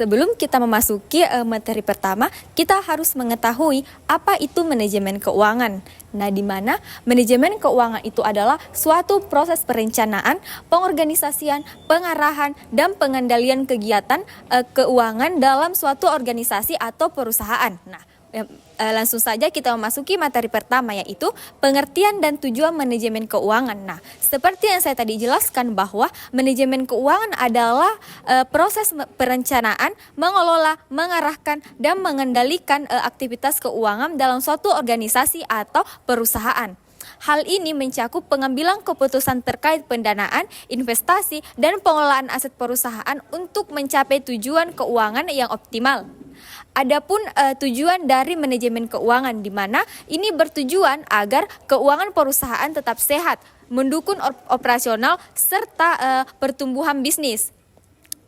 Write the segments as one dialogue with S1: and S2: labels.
S1: Sebelum kita memasuki materi pertama, kita harus mengetahui apa itu manajemen keuangan. Nah, di mana manajemen keuangan itu adalah suatu proses perencanaan, pengorganisasian, pengarahan, dan pengendalian kegiatan keuangan dalam suatu organisasi atau perusahaan. Nah, langsung saja kita memasuki materi pertama, yaitu pengertian dan tujuan manajemen keuangan. Nah, seperti yang saya tadi jelaskan bahwa manajemen keuangan adalah proses perencanaan, mengelola, mengarahkan, dan mengendalikan aktivitas keuangan dalam suatu organisasi atau perusahaan. Hal ini mencakup pengambilan keputusan terkait pendanaan, investasi, dan pengelolaan aset perusahaan untuk mencapai tujuan keuangan yang optimal. Adapun tujuan dari manajemen keuangan, di mana ini bertujuan agar keuangan perusahaan tetap sehat, mendukung operasional serta pertumbuhan bisnis.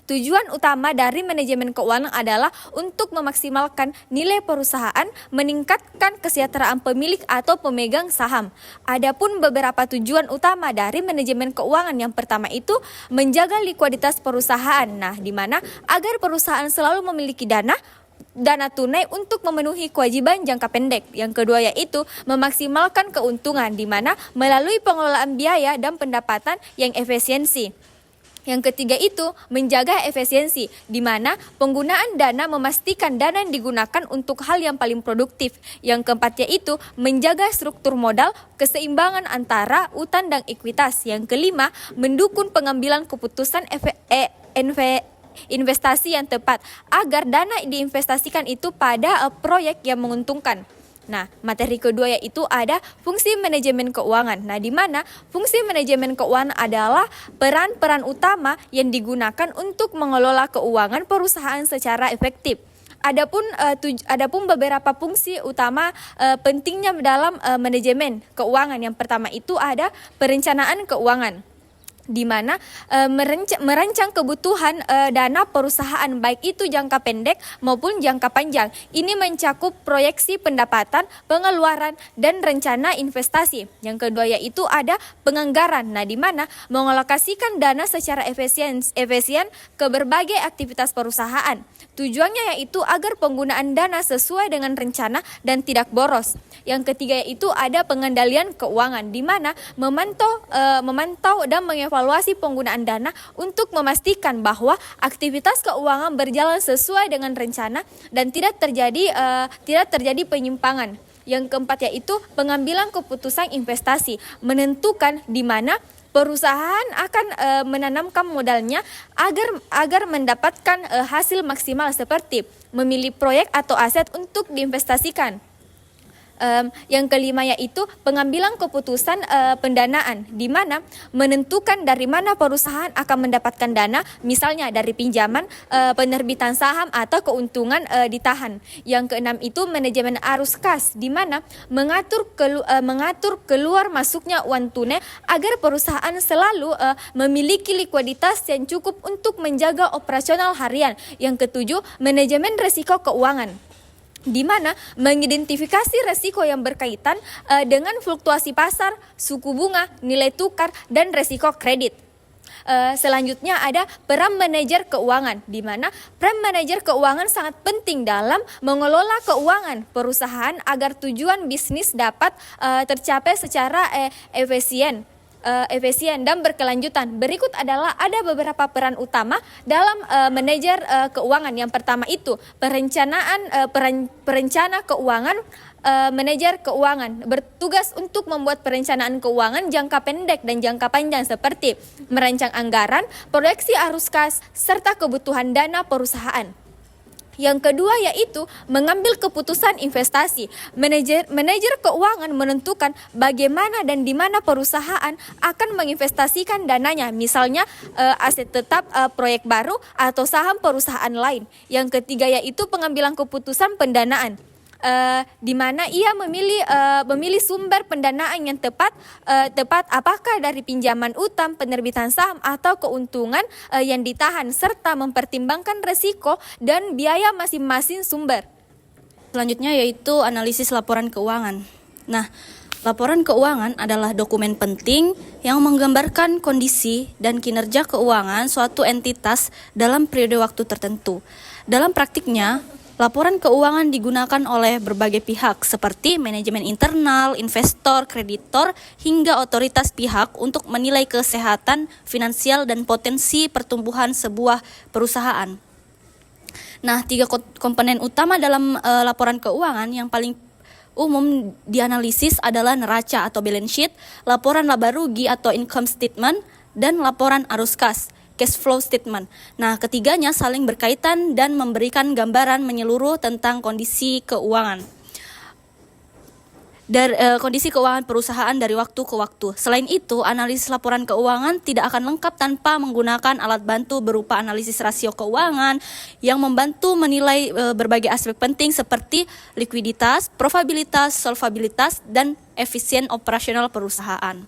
S1: Tujuan utama dari manajemen keuangan adalah untuk memaksimalkan nilai perusahaan, meningkatkan kesejahteraan pemilik atau pemegang saham. Adapun beberapa tujuan utama dari manajemen keuangan, yang pertama itu menjaga likuiditas perusahaan. Nah, di mana agar perusahaan selalu memiliki dana tunai untuk memenuhi kewajiban jangka pendek. Yang kedua yaitu memaksimalkan keuntungan, di mana melalui pengelolaan biaya dan pendapatan yang efisiensi. Yang ketiga itu menjaga efisiensi, di mana penggunaan dana memastikan dana yang digunakan untuk hal yang paling produktif. Yang keempat yaitu menjaga struktur modal, keseimbangan antara utang dan ekuitas. Yang kelima, mendukung pengambilan keputusan investasi yang tepat agar dana diinvestasikan itu pada proyek yang menguntungkan. Nah, materi kedua yaitu ada fungsi manajemen keuangan. Nah, di mana fungsi manajemen keuangan adalah peran-peran utama yang digunakan untuk mengelola keuangan perusahaan secara efektif. Adapun beberapa fungsi utama pentingnya dalam manajemen keuangan. Yang pertama itu ada perencanaan keuangan, di mana merancang kebutuhan dana perusahaan baik itu jangka pendek maupun jangka panjang. Ini mencakup proyeksi pendapatan, pengeluaran, dan rencana investasi. Yang kedua yaitu ada penganggaran. Nah, di mana mengalokasikan dana secara efisien ke berbagai aktivitas perusahaan. Tujuannya yaitu agar penggunaan dana sesuai dengan rencana dan tidak boros. Yang ketiga yaitu ada pengendalian keuangan, di mana memantau dan mengevaluasi penggunaan dana untuk memastikan bahwa aktivitas keuangan berjalan sesuai dengan rencana dan tidak terjadi penyimpangan. Yang keempat yaitu pengambilan keputusan investasi, menentukan di mana perusahaan akan menanamkan modalnya agar mendapatkan hasil maksimal, seperti memilih proyek atau aset untuk diinvestasikan. Yang kelima yaitu pengambilan keputusan pendanaan, di mana menentukan dari mana perusahaan akan mendapatkan dana, misalnya dari pinjaman, penerbitan saham, atau keuntungan ditahan. Yang keenam itu manajemen arus kas, di mana mengatur keluar masuknya uang tunai agar perusahaan selalu memiliki likuiditas yang cukup untuk menjaga operasional harian. Yang ketujuh, manajemen risiko keuangan, di mana mengidentifikasi risiko yang berkaitan dengan fluktuasi pasar, suku bunga, nilai tukar, dan risiko kredit. Selanjutnya ada peran manajer keuangan, di mana peran manajer keuangan sangat penting dalam mengelola keuangan perusahaan agar tujuan bisnis dapat tercapai secara efisien dan berkelanjutan. Berikut adalah ada beberapa peran utama dalam manajer keuangan. Yang pertama itu perencana keuangan. Manajer keuangan bertugas untuk membuat perencanaan keuangan jangka pendek dan jangka panjang, seperti merancang anggaran, proyeksi arus kas, serta kebutuhan dana perusahaan. Yang kedua yaitu mengambil keputusan investasi. Manajer keuangan menentukan bagaimana dan di mana perusahaan akan menginvestasikan dananya, misalnya aset tetap, proyek baru, atau saham perusahaan lain. Yang ketiga yaitu pengambilan keputusan pendanaan, di mana ia memilih sumber pendanaan yang tepat apakah dari pinjaman utang, penerbitan saham, atau keuntungan yang ditahan, serta mempertimbangkan risiko dan biaya masing-masing sumber.
S2: Selanjutnya yaitu analisis laporan keuangan. Nah, laporan keuangan adalah dokumen penting yang menggambarkan kondisi dan kinerja keuangan suatu entitas dalam periode waktu tertentu. Dalam praktiknya, laporan keuangan digunakan oleh berbagai pihak seperti manajemen internal, investor, kreditor, hingga otoritas pihak untuk menilai kesehatan finansial dan potensi pertumbuhan sebuah perusahaan. Nah, 3 komponen utama dalam laporan keuangan yang paling umum dianalisis adalah neraca atau balance sheet, laporan laba rugi atau income statement, dan laporan arus kas, cash flow statement. Nah, ketiganya saling berkaitan dan memberikan gambaran menyeluruh tentang kondisi keuangan. Kondisi keuangan perusahaan dari waktu ke waktu. Selain itu, analisis laporan keuangan tidak akan lengkap tanpa menggunakan alat bantu berupa analisis rasio keuangan yang membantu menilai berbagai aspek penting seperti likuiditas, probabilitas, solvabilitas, dan efisien operasional perusahaan.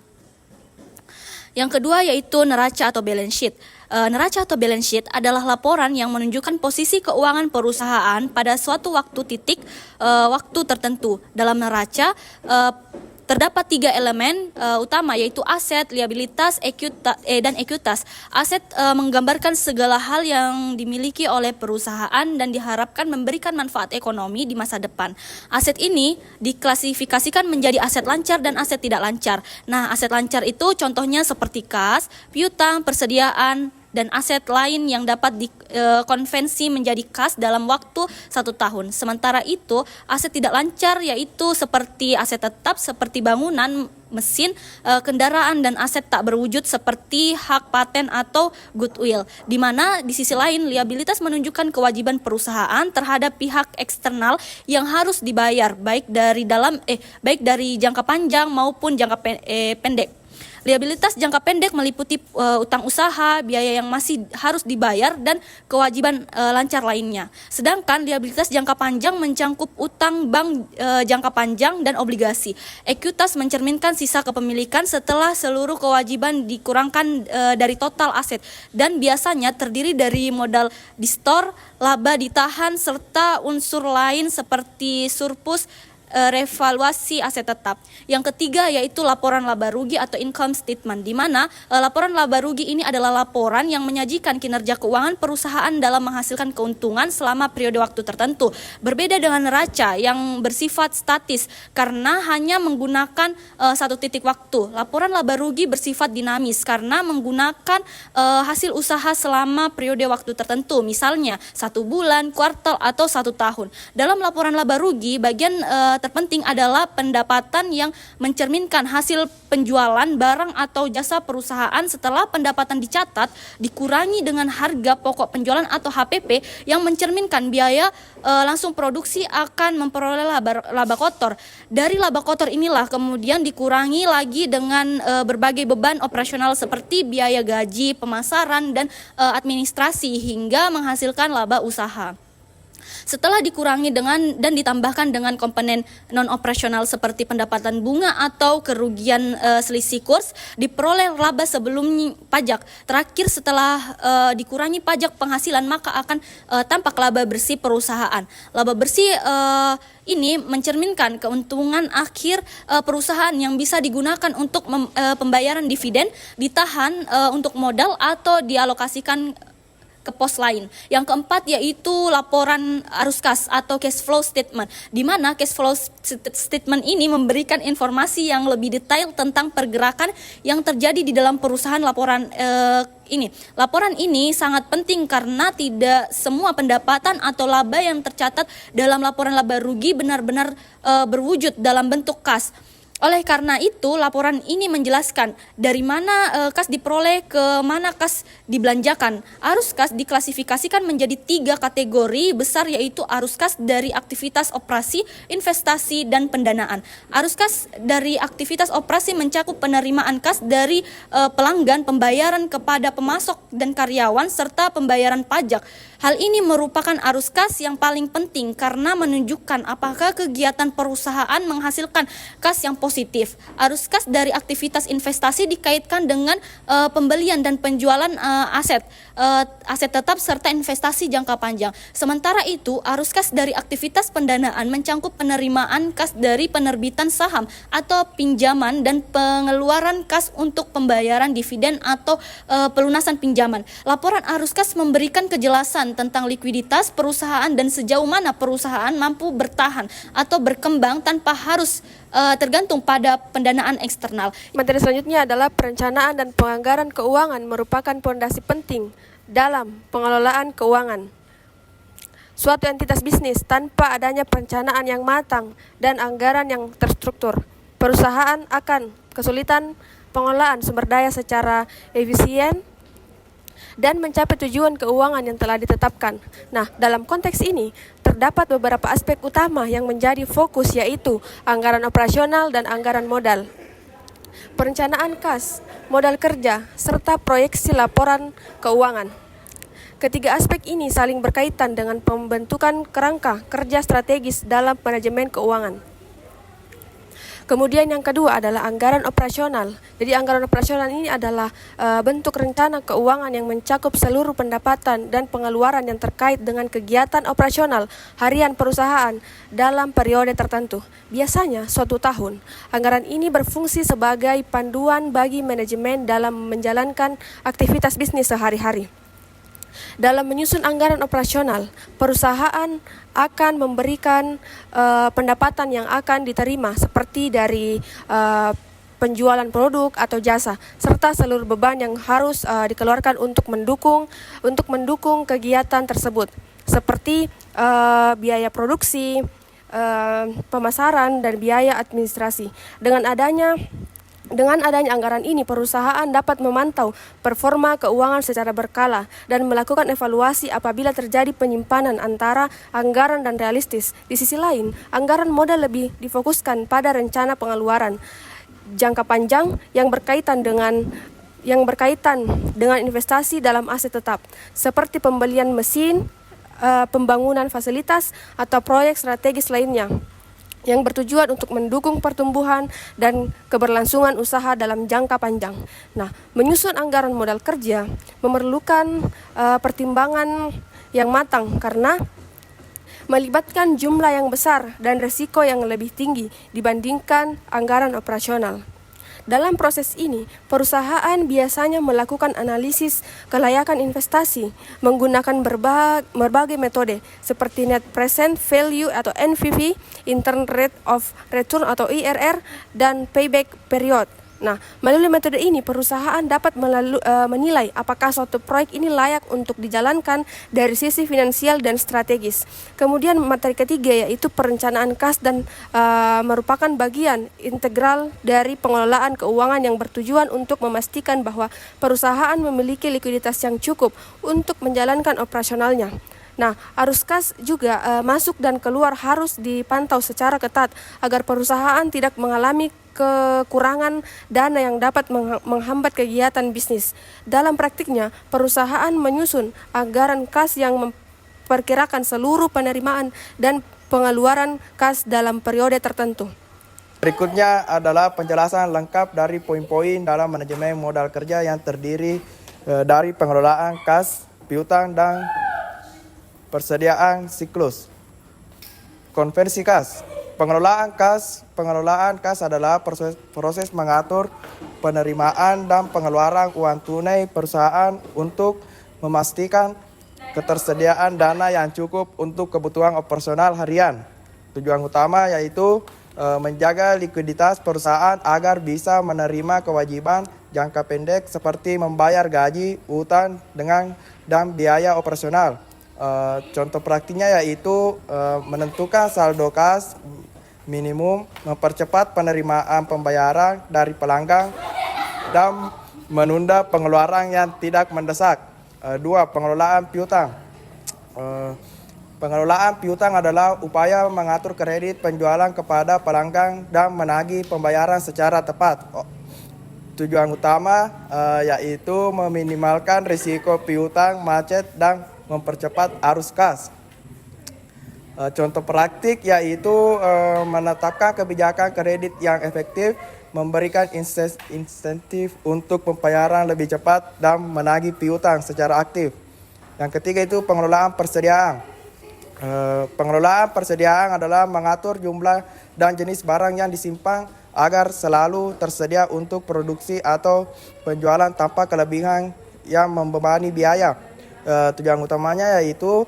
S2: Yang kedua yaitu neraca atau balance sheet. Neraca atau balance sheet adalah laporan yang menunjukkan posisi keuangan perusahaan pada suatu waktu tertentu. Dalam neraca terdapat 3 elemen utama yaitu aset, liabilitas, dan ekuitas. Aset menggambarkan segala hal yang dimiliki oleh perusahaan dan diharapkan memberikan manfaat ekonomi di masa depan. Aset ini diklasifikasikan menjadi aset lancar dan aset tidak lancar. Nah, aset lancar itu contohnya seperti kas, piutang, persediaan, dan aset lain yang dapat dikonvensi menjadi kas dalam waktu 1 tahun. Sementara itu, aset tidak lancar yaitu seperti aset tetap seperti bangunan, mesin, kendaraan, dan aset tak berwujud seperti hak paten atau goodwill. Di mana di sisi lain, liabilitas menunjukkan kewajiban perusahaan terhadap pihak eksternal yang harus dibayar baik dari jangka panjang maupun jangka pendek. Liabilitas jangka pendek meliputi utang usaha, biaya yang masih harus dibayar, dan kewajiban lancar lainnya. Sedangkan liabilitas jangka panjang mencangkup utang bank jangka panjang dan obligasi. Ekuitas mencerminkan sisa kepemilikan setelah seluruh kewajiban dikurangkan dari total aset dan biasanya terdiri dari modal di store, laba ditahan, serta unsur lain seperti surplus revaluasi aset tetap. Yang ketiga yaitu laporan laba rugi atau income statement, di mana laporan laba rugi ini adalah laporan yang menyajikan kinerja keuangan perusahaan dalam menghasilkan keuntungan selama periode waktu tertentu. Berbeda dengan neraca yang bersifat statis karena hanya menggunakan satu titik waktu. Laporan laba rugi bersifat dinamis karena menggunakan hasil usaha selama periode waktu tertentu, misalnya 1 bulan, kuartal, atau 1 tahun. Dalam laporan laba rugi, bagian terpenting adalah pendapatan yang mencerminkan hasil penjualan barang atau jasa perusahaan setelah pendapatan dicatat dikurangi dengan harga pokok penjualan atau HPP yang mencerminkan biaya langsung produksi akan memperoleh laba kotor. Dari laba kotor inilah kemudian dikurangi lagi dengan berbagai beban operasional seperti biaya gaji, pemasaran, dan administrasi hingga menghasilkan laba usaha. Setelah dikurangi dan ditambahkan dengan komponen non-operasional seperti pendapatan bunga atau kerugian selisih kurs, diperoleh laba sebelum pajak. Terakhir setelah dikurangi pajak penghasilan, maka akan tampak laba bersih perusahaan. Laba bersih ini mencerminkan keuntungan akhir perusahaan yang bisa digunakan untuk pembayaran dividen, ditahan untuk modal, atau dialokasikan ke pos lain. Yang keempat yaitu laporan arus kas atau cash flow statement, di mana cash flow statement ini memberikan informasi yang lebih detail tentang pergerakan yang terjadi di dalam perusahaan. Laporan ini sangat penting karena tidak semua pendapatan atau laba yang tercatat dalam laporan laba rugi benar-benar berwujud dalam bentuk kas. Oleh karena itu, laporan ini menjelaskan dari mana kas diperoleh, ke mana kas dibelanjakan. Arus kas diklasifikasikan menjadi 3 kategori besar, yaitu arus kas dari aktivitas operasi, investasi, dan pendanaan. Arus kas dari aktivitas operasi mencakup penerimaan kas dari pelanggan, pembayaran kepada pemasok dan karyawan, serta pembayaran pajak. Hal ini merupakan arus kas yang paling penting karena menunjukkan apakah kegiatan perusahaan menghasilkan kas yang positif. Arus kas dari aktivitas investasi dikaitkan dengan pembelian dan penjualan aset. aset tetap serta investasi jangka panjang. Sementara itu, arus kas dari aktivitas pendanaan mencangkup penerimaan kas dari penerbitan saham atau pinjaman dan pengeluaran kas untuk pembayaran dividen atau pelunasan pinjaman. Laporan arus kas memberikan kejelasan tentang likuiditas perusahaan dan sejauh mana perusahaan mampu bertahan atau berkembang tanpa harus tergantung pada pendanaan eksternal.
S3: Materi selanjutnya adalah perencanaan dan penganggaran keuangan merupakan fondasi penting dalam pengelolaan keuangan. Suatu entitas bisnis tanpa adanya perencanaan yang matang dan anggaran yang terstruktur, perusahaan akan kesulitan pengelolaan sumber daya secara efisien dan mencapai tujuan keuangan yang telah ditetapkan. Nah, dalam konteks ini, terdapat beberapa aspek utama yang menjadi fokus, yaitu anggaran operasional dan anggaran modal, perencanaan kas, modal kerja, serta proyeksi laporan keuangan. Ketiga aspek ini saling berkaitan dengan pembentukan kerangka kerja strategis dalam manajemen keuangan. Kemudian yang kedua adalah anggaran operasional. Jadi anggaran operasional ini adalah bentuk rencana keuangan yang mencakup seluruh pendapatan dan pengeluaran yang terkait dengan kegiatan operasional harian perusahaan dalam periode tertentu. Biasanya suatu tahun. Anggaran ini berfungsi sebagai panduan bagi manajemen dalam menjalankan aktivitas bisnis sehari-hari. Dalam menyusun anggaran operasional, perusahaan akan memberikan pendapatan yang akan diterima seperti dari penjualan produk atau jasa, serta seluruh beban yang harus dikeluarkan untuk mendukung kegiatan tersebut, seperti biaya produksi, pemasaran, dan biaya administrasi. Dengan adanya anggaran ini, perusahaan dapat memantau performa keuangan secara berkala dan melakukan evaluasi apabila terjadi penyimpanan antara anggaran dan realistis. Di sisi lain, anggaran modal lebih difokuskan pada rencana pengeluaran jangka panjang yang berkaitan dengan investasi dalam aset tetap, seperti pembelian mesin, pembangunan fasilitas, atau proyek strategis lainnya yang bertujuan untuk mendukung pertumbuhan dan keberlangsungan usaha dalam jangka panjang. Nah, menyusun anggaran modal kerja memerlukan pertimbangan yang matang karena melibatkan jumlah yang besar dan risiko yang lebih tinggi dibandingkan anggaran operasional. Dalam proses ini, perusahaan biasanya melakukan analisis kelayakan investasi menggunakan berbagai metode seperti net present value atau NPV, internal rate of return atau IRR, dan payback period. Nah, melalui metode ini perusahaan dapat menilai apakah suatu proyek ini layak untuk dijalankan dari sisi finansial dan strategis. Kemudian materi ketiga yaitu perencanaan kas dan merupakan bagian integral dari pengelolaan keuangan yang bertujuan untuk memastikan bahwa perusahaan memiliki likuiditas yang cukup untuk menjalankan operasionalnya. Nah, arus kas juga masuk dan keluar harus dipantau secara ketat agar perusahaan tidak mengalami kekurangan dana yang dapat menghambat kegiatan bisnis. Dalam praktiknya, perusahaan menyusun anggaran kas yang memperkirakan seluruh penerimaan dan pengeluaran kas dalam periode tertentu.
S4: Berikutnya adalah penjelasan lengkap dari poin-poin dalam manajemen modal kerja yang terdiri dari pengelolaan kas, piutang, dan persediaan siklus. Konversi kas. Pengelolaan kas adalah proses mengatur penerimaan dan pengeluaran uang tunai perusahaan untuk memastikan ketersediaan dana yang cukup untuk kebutuhan operasional harian. Tujuan utama yaitu menjaga likuiditas perusahaan agar bisa menerima kewajiban jangka pendek seperti membayar gaji, utang, dan biaya operasional. Contoh praktiknya yaitu menentukan saldo kas minimum, mempercepat penerimaan pembayaran dari pelanggan, dan menunda pengeluaran yang tidak mendesak. 2. Pengelolaan piutang. Pengelolaan piutang adalah upaya mengatur kredit penjualan kepada pelanggan dan menagih pembayaran secara tepat. Tujuan utama yaitu meminimalkan risiko piutang macet dan mempercepat arus kas. Contoh praktik yaitu menetapkan kebijakan kredit yang efektif, memberikan insentif untuk pembayaran lebih cepat dan menagih piutang secara aktif. Yang ketiga itu pengelolaan persediaan. Pengelolaan persediaan adalah mengatur jumlah dan jenis barang yang disimpan agar selalu tersedia untuk produksi atau penjualan tanpa kelebihan yang membebani biaya. Tujuan utamanya yaitu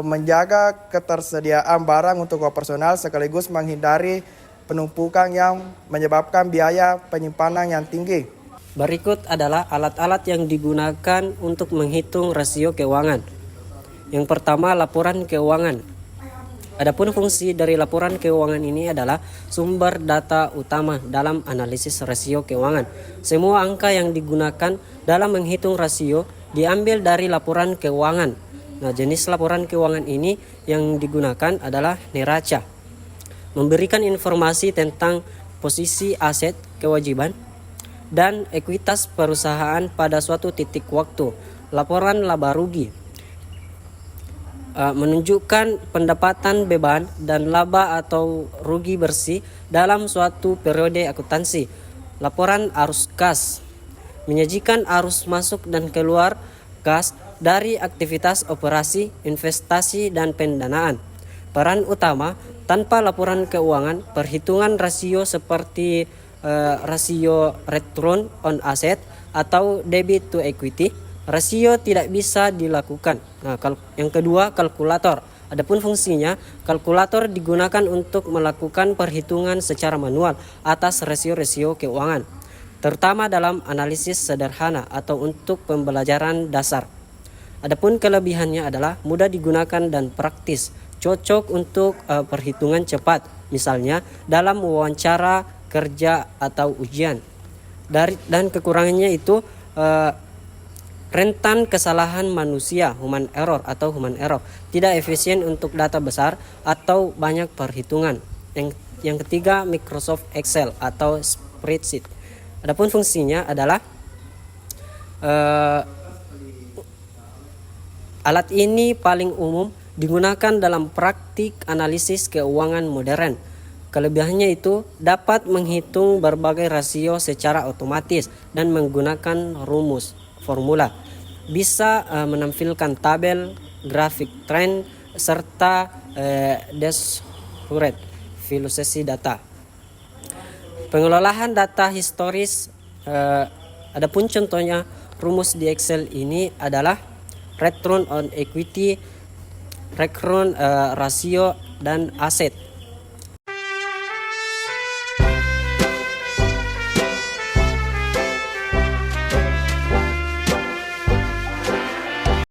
S4: menjaga ketersediaan barang untuk operasional sekaligus menghindari penumpukan yang menyebabkan biaya penyimpanan yang tinggi.
S5: Berikut adalah alat-alat yang digunakan untuk menghitung rasio keuangan. Yang pertama, laporan keuangan. Adapun fungsi dari laporan keuangan ini adalah sumber data utama dalam analisis rasio keuangan. Semua angka yang digunakan dalam menghitung rasio diambil dari laporan keuangan. Nah, jenis laporan keuangan ini yang digunakan adalah neraca. Memberikan informasi tentang posisi aset, kewajiban, dan ekuitas perusahaan pada suatu titik waktu. Laporan laba rugi menunjukkan pendapatan beban dan laba atau rugi bersih dalam suatu periode akuntansi. Laporan arus kas menyajikan arus masuk dan keluar kas dari aktivitas operasi, investasi, dan pendanaan. Peran utama, tanpa laporan keuangan, perhitungan rasio seperti rasio return on asset atau debit to equity, rasio tidak bisa dilakukan. Nah, yang kedua, kalkulator. Adapun fungsinya, kalkulator digunakan untuk melakukan perhitungan secara manual atas rasio-rasio keuangan, terutama dalam analisis sederhana atau untuk pembelajaran dasar. Adapun kelebihannya adalah mudah digunakan dan praktis, cocok untuk perhitungan cepat, misalnya dalam wawancara kerja atau ujian. Dan kekurangannya itu rentan kesalahan manusia, human error, tidak efisien untuk data besar atau banyak perhitungan. Yang ketiga, Microsoft Excel atau spreadsheet. Adapun fungsinya adalah alat ini paling umum digunakan dalam praktik analisis keuangan modern. Kelebihannya itu dapat menghitung berbagai rasio secara otomatis dan menggunakan rumus, formula. Bisa menampilkan tabel, grafik tren, serta dashboard filosofi data. Pengelolaan data historis, adapun contohnya rumus di Excel ini adalah return on equity, return rasio, dan aset.